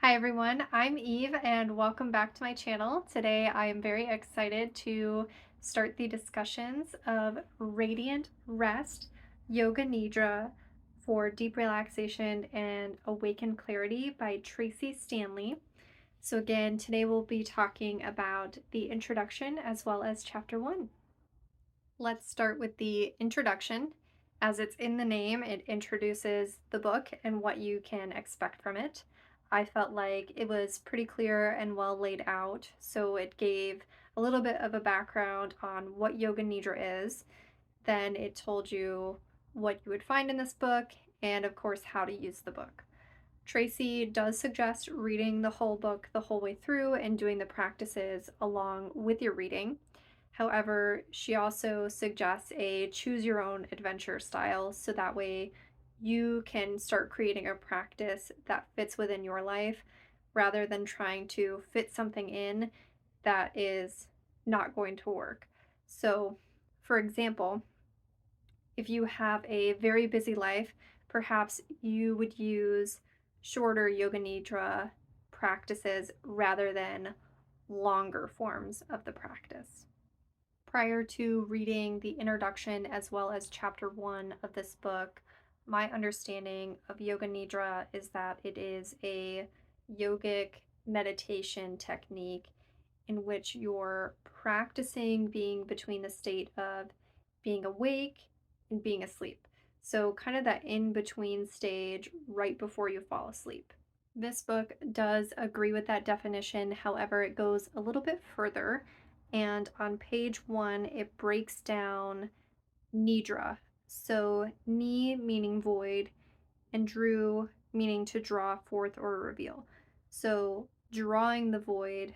Hi everyone, I'm Eve and welcome back to my channel. Today I am very excited to start the discussions of Radiant Rest Yoga Nidra for deep relaxation and awakened clarity by Tracy Stanley. So again, today we'll be talking about the introduction as well as chapter 1. Let's start with the introduction. As it's in the name, it introduces the book and what you can expect from it. I felt like it was pretty clear and well laid out, so it gave a little bit of a background on what Yoga Nidra is. Then it told you what you would find in this book and, of course, how to use the book. Tracy does suggest reading the whole book the whole way through and doing the practices along with your reading. However, she also suggests a choose your own adventure style so that way you can start creating a practice that fits within your life rather than trying to fit something in that is not going to work. So, for example, if you have a very busy life, perhaps you would use shorter Yoga Nidra practices rather than longer forms of the practice. Prior to reading the introduction as well as chapter 1 of this book, my understanding of Yoga Nidra is that it is a yogic meditation technique in which you're practicing being between the state of being awake and being asleep. So, kind of that in between stage right before you fall asleep. This book does agree with that definition, however, it goes a little bit further. And on page 1, it breaks down Nidra. So, Ni meaning void, and Drew meaning to draw forth or reveal. So, drawing the void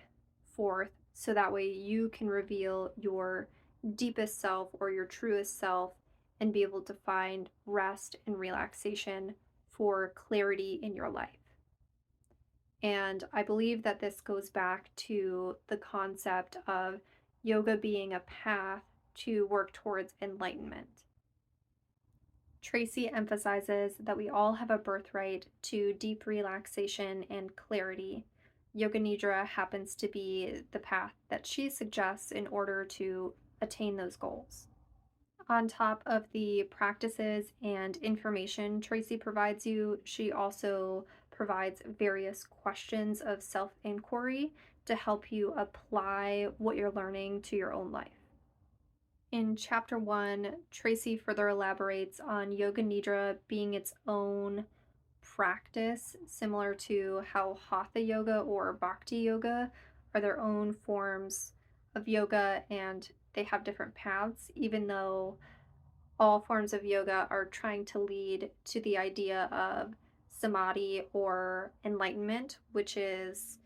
forth so that way you can reveal your deepest self or your truest self and be able to find rest and relaxation for clarity in your life. And I believe that this goes back to the concept of yoga being a path to work towards enlightenment. Tracy emphasizes that we all have a birthright to deep relaxation and clarity. Yoga Nidra happens to be the path that she suggests in order to attain those goals. On top of the practices and information Tracy provides you, she also provides various questions of self inquiry to help you apply what you're learning to your own life. In chapter 1, Tracy further elaborates on Yoga Nidra being its own practice, similar to how Hatha Yoga or Bhakti Yoga are their own forms of yoga and they have different paths, even though all forms of yoga are trying to lead to the idea of samadhi or enlightenment, which is,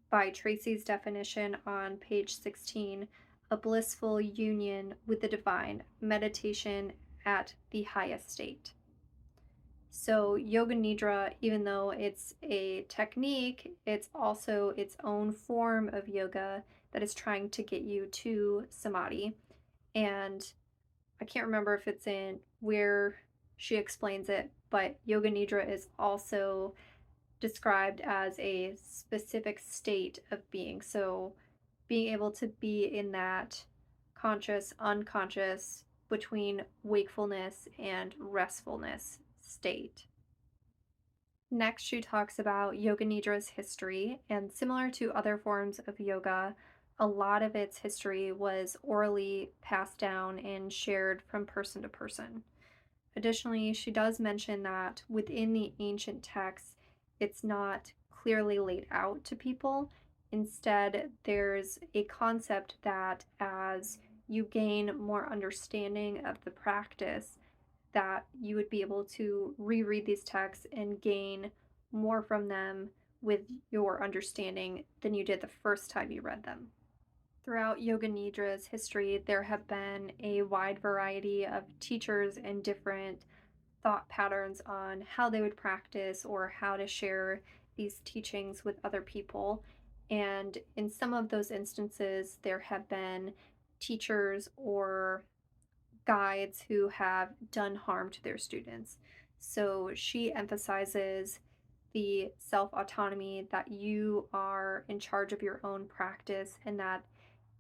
by Tracy's definition on page 16, a blissful union with the divine, meditation at the highest state. So, Yoga Nidra, even though it's a technique, it's also its own form of yoga that is trying to get you to samadhi. And I can't remember if it's in where she explains it, but Yoga Nidra is also described as a specific state of being. So, being able to be in that conscious, unconscious, between wakefulness and restfulness state. Next, she talks about Yoga Nidra's history, and similar to other forms of yoga, a lot of its history was orally passed down and shared from person to person. Additionally, she does mention that within the ancient texts, it's not clearly laid out to people. Instead, there's a concept that as you gain more understanding of the practice, that you would be able to reread these texts and gain more from them with your understanding than you did the first time you read them. Throughout Yoga Nidra's history, there have been a wide variety of teachers and different thought patterns on how they would practice or how to share these teachings with other people. And in some of those instances, there have been teachers or guides who have done harm to their students. So she emphasizes the self autonomy, that you are in charge of your own practice, and that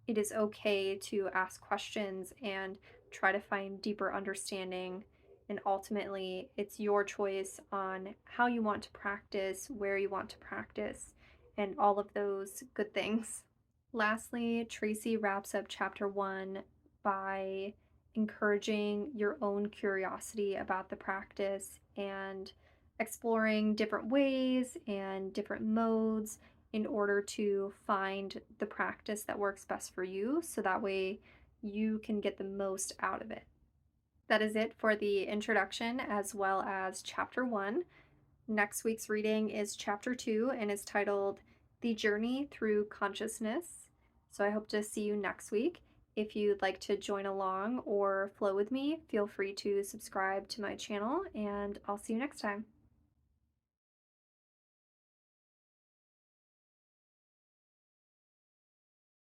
it is okay to ask questions and try to find deeper understanding. And ultimately, it's your choice on how you want to practice, where you want to practice, and all of those good things. Lastly, Tracy wraps up chapter one by encouraging your own curiosity about the practice and exploring different ways and different modes in order to find the practice that works best for you so that way you can get the most out of it. That is it for the introduction as well as chapter one. Next week's reading is chapter two and is titled The Journey Through Consciousness. So I hope to see you next week. If you'd like to join along or flow with me, feel free to subscribe to my channel, and I'll see you next time.